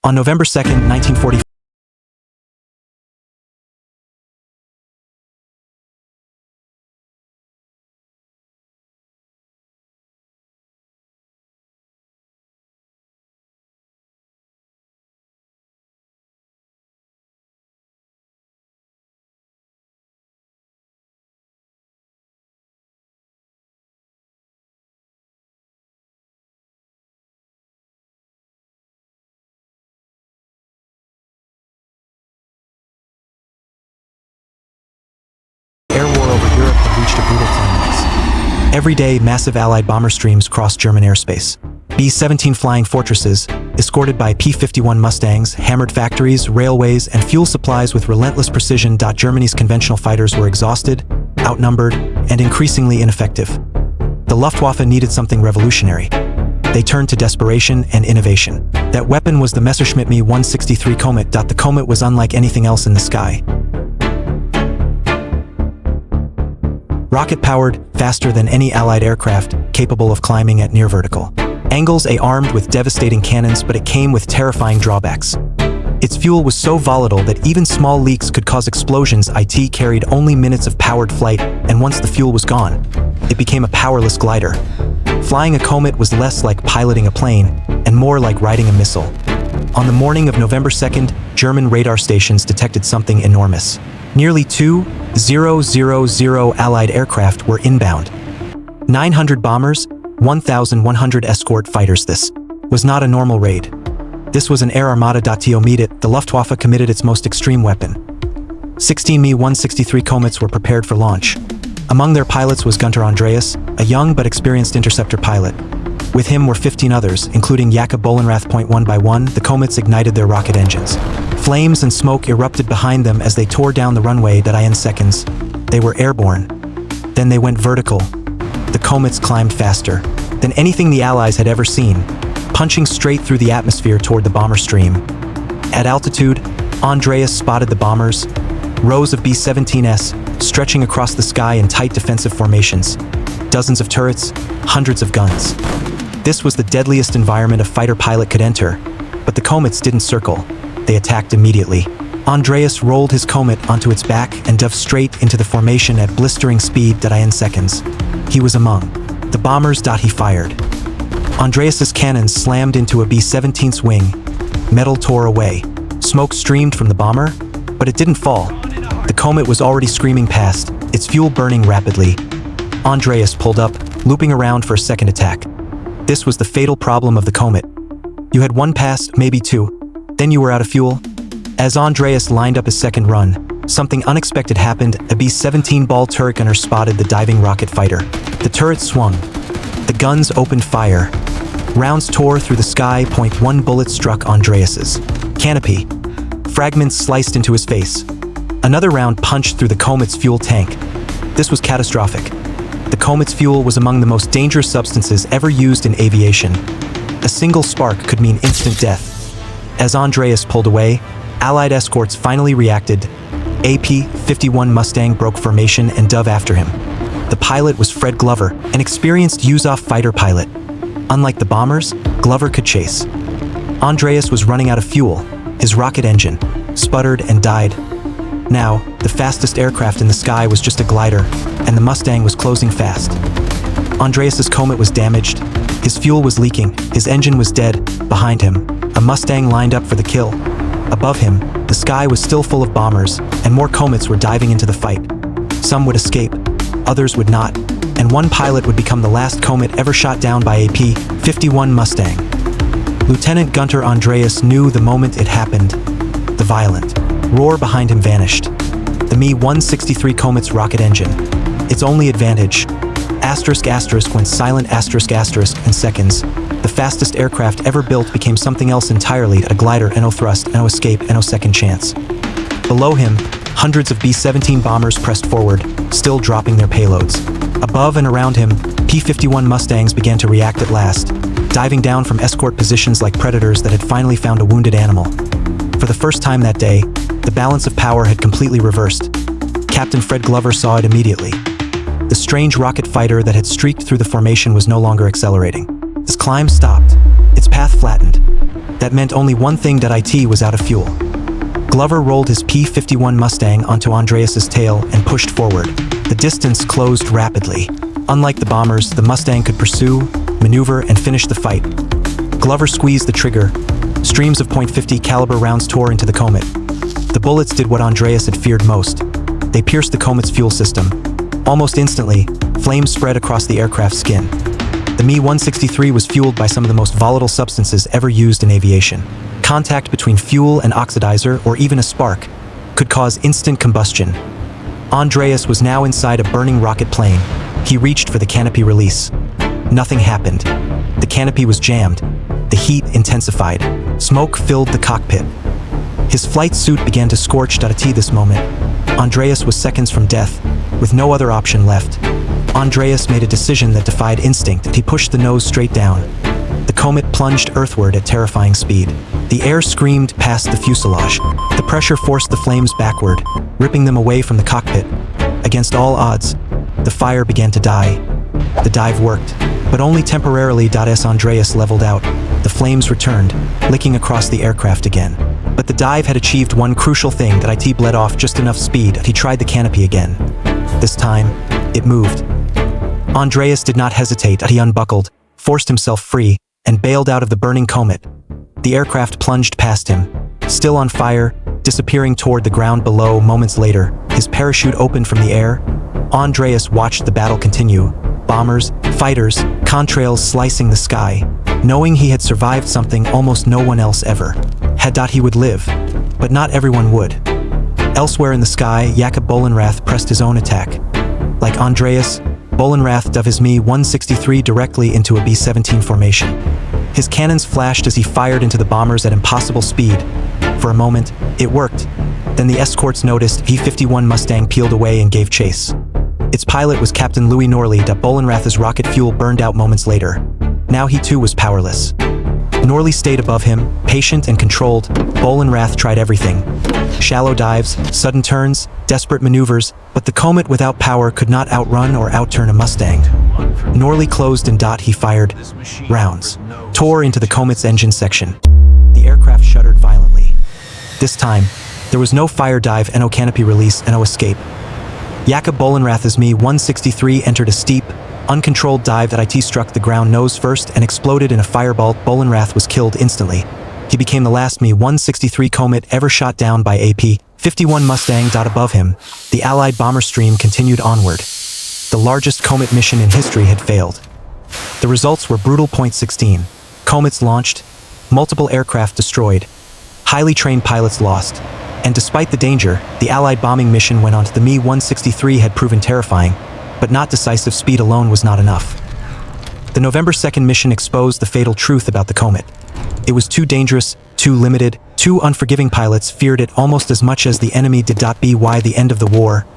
On November 2nd, 1945, air war over Europe had reached a brutal climax. Every day, massive Allied bomber streams crossed German airspace. B-17 Flying Fortresses, escorted by P-51 Mustangs, hammered factories, railways, and fuel supplies with relentless precision. Germany's conventional fighters were exhausted, outnumbered, and increasingly ineffective. The Luftwaffe needed something revolutionary. They turned to desperation and innovation. That weapon was the Messerschmitt Me-163 Komet. The Komet was unlike anything else in the sky. Rocket-powered, faster than any Allied aircraft, capable of climbing at near vertical angles, armed with devastating cannons, but it came with terrifying drawbacks. Its fuel was so volatile that even small leaks could cause explosions. It carried only minutes of powered flight, and once the fuel was gone, it became a powerless glider. Flying a Komet was less like piloting a plane, and more like riding a missile. On the morning of November 2nd, German radar stations detected something enormous. Nearly 2,000 Allied aircraft were inbound. 900 bombers, 1,100 escort fighters. This was not a normal raid. This was an air armada. To meet it, the Luftwaffe committed its most extreme weapon. 16 Me-163 Komets were prepared for launch. Among their pilots was Günther Andreas, a young but experienced interceptor pilot. With him were 15 others, including Jakob Bolenrath. One by one, the Komets ignited their rocket engines. Flames and smoke erupted behind them as they tore down the runway. In seconds, they were airborne. Then they went vertical. The Komets climbed faster than anything the Allies had ever seen, punching straight through the atmosphere toward the bomber stream. At altitude, Andreas spotted the bombers, rows of B-17s stretching across the sky in tight defensive formations, dozens of turrets, hundreds of guns. This was the deadliest environment a fighter pilot could enter, but the Komets didn't circle. They attacked immediately. Andreas rolled his Komet onto its back and dove straight into the formation at blistering speed. In seconds, he was among the bombers. He fired. Andreas's cannons slammed into a B-17's wing. Metal tore away. Smoke streamed from the bomber, but it didn't fall. The Komet was already screaming past, its fuel burning rapidly. Andreas pulled up, looping around for a second attack. This was the fatal problem of the Komet. You had one pass, maybe two, then you were out of fuel. As Andreas lined up his second run, something unexpected happened. A B-17 ball turret gunner spotted the diving rocket fighter. The turret swung. The guns opened fire. Rounds tore through the sky. One bullet struck Andreas's canopy. Fragments sliced into his face. Another round punched through the Komet's fuel tank. This was catastrophic. The Komet's fuel was among the most dangerous substances ever used in aviation. A single spark could mean instant death. As Andreas pulled away, Allied escorts finally reacted. A P-51 Mustang broke formation and dove after him. The pilot was Fred Glover, an experienced USAAF fighter pilot. Unlike the bombers, Glover could chase. Andreas was running out of fuel. His rocket engine sputtered and died. Now, the fastest aircraft in the sky was just a glider, and the Mustang was closing fast. Andreas's Komet was damaged. His fuel was leaking. His engine was dead. Behind him, a Mustang lined up for the kill. Above him, the sky was still full of bombers, and more Komets were diving into the fight. Some would escape, others would not, and one pilot would become the last Komet ever shot down by a P-51 Mustang. Lieutenant Günther Andreas knew the moment it happened. The violent roar behind him vanished. The Me-163 Komet's rocket engine, its only advantage, went silent. In seconds, the fastest aircraft ever built became something else entirely. A glider, no thrust, no escape, no second chance. Below him, hundreds of B-17 bombers pressed forward, still dropping their payloads. Above and around him, P-51 Mustangs began to react at last, diving down from escort positions like predators that had finally found a wounded animal. For the first time that day, the balance of power had completely reversed. Captain Fred Glover saw it immediately. The strange rocket fighter that had streaked through the formation was no longer accelerating. Its climb stopped. Its path flattened. That meant only one thing: it was out of fuel. Glover rolled his P-51 Mustang onto Andreas's tail and pushed forward. The distance closed rapidly. Unlike the bombers, the Mustang could pursue, maneuver, and finish the fight. Glover squeezed the trigger. Streams of .50 caliber rounds tore into the Komet. The bullets did what Andreas had feared most. They pierced the Komet's fuel system. Almost instantly, flames spread across the aircraft's skin. The Mi-163 was fueled by some of the most volatile substances ever used in aviation. Contact between fuel and oxidizer, or even a spark, could cause instant combustion. Andreas was now inside a burning rocket plane. He reached for the canopy release. Nothing happened. The canopy was jammed. The heat intensified. Smoke filled the cockpit. His flight suit began to scorch. This moment, Andreas was seconds from death, with no other option left. Andreas made a decision that defied instinct. He pushed the nose straight down. The Komet plunged earthward at terrifying speed. The air screamed past the fuselage. The pressure forced the flames backward, ripping them away from the cockpit. Against all odds, the fire began to die. The dive worked, but only temporarily. As Andreas leveled out, the flames returned, licking across the aircraft again. But the dive had achieved one crucial thing: it bled off just enough speed. He tried the canopy again. This time, it moved. Andreas did not hesitate. He unbuckled, forced himself free, and bailed out of the burning Komet. The aircraft plunged past him, still on fire, disappearing toward the ground below. Moments later, his parachute opened from the air. Andreas watched the battle continue. Bombers, fighters, contrails slicing the sky. Knowing he had survived something almost no one else ever had. He would live, but not everyone would. Elsewhere in the sky, Jakob Bolenrath pressed his own attack. Like Andreas, Bolenrath dove his Mi-163 directly into a B-17 formation. His cannons flashed as he fired into the bombers at impossible speed. For a moment, it worked. Then the escorts noticed. P-51 Mustang peeled away and gave chase. Its pilot was Captain Louis Norley. Bolenrath's rocket fuel burned out moments later. Now he too was powerless. Norley stayed above him, patient and controlled. Bolenrath tried everything. Shallow dives, sudden turns, desperate maneuvers, but the Komet without power could not outrun or outturn a Mustang. Norley closed and he fired. Rounds tore into the Komet's engine section. The aircraft shuddered violently. This time, there was no fire dive, no canopy release, and no escape. Jakob Bolenrath's Mi-163 entered a steep, uncontrolled dive that struck the ground nose first and exploded in a fireball. Bolenrath was killed instantly. He became the last Mi-163 Komet ever shot down by a P-51 Mustang. Above him, the Allied bomber stream continued onward. The largest Komet mission in history had failed. The results were brutal. .16 Komets launched, multiple aircraft destroyed, highly trained pilots lost, and despite the danger, the Allied bombing mission went on. The Mi-163 had proven terrifying, but not decisive. Speed alone was not enough. The November 2nd mission exposed the fatal truth about the Komet. It was too dangerous, too limited, too unforgiving. Pilots feared it almost as much as the enemy did. By the end of the war,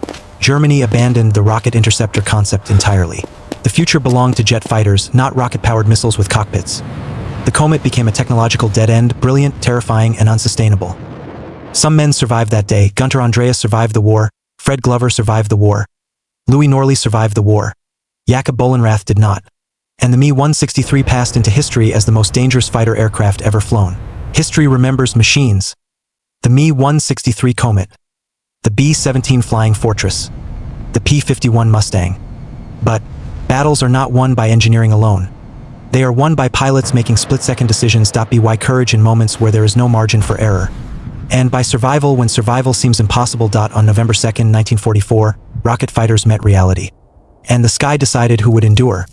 Germany abandoned the rocket interceptor concept entirely. The future belonged to jet fighters, not rocket-powered missiles with cockpits. The Komet became a technological dead end, brilliant, terrifying, and unsustainable. Some men survived that day. Günther Andreas survived the war. Fred Glover survived the war. Louis Norley survived the war. Jakob Bolenrath did not. And the Mi-163 passed into history as the most dangerous fighter aircraft ever flown. History remembers machines. The Mi-163 Komet. The B-17 Flying Fortress. The P-51 Mustang. But battles are not won by engineering alone. They are won by pilots making split-second decisions. By courage in moments where there is no margin for error. And by survival when survival seems impossible. On November 2nd, 1944, rocket fighters met reality. And the sky decided who would endure.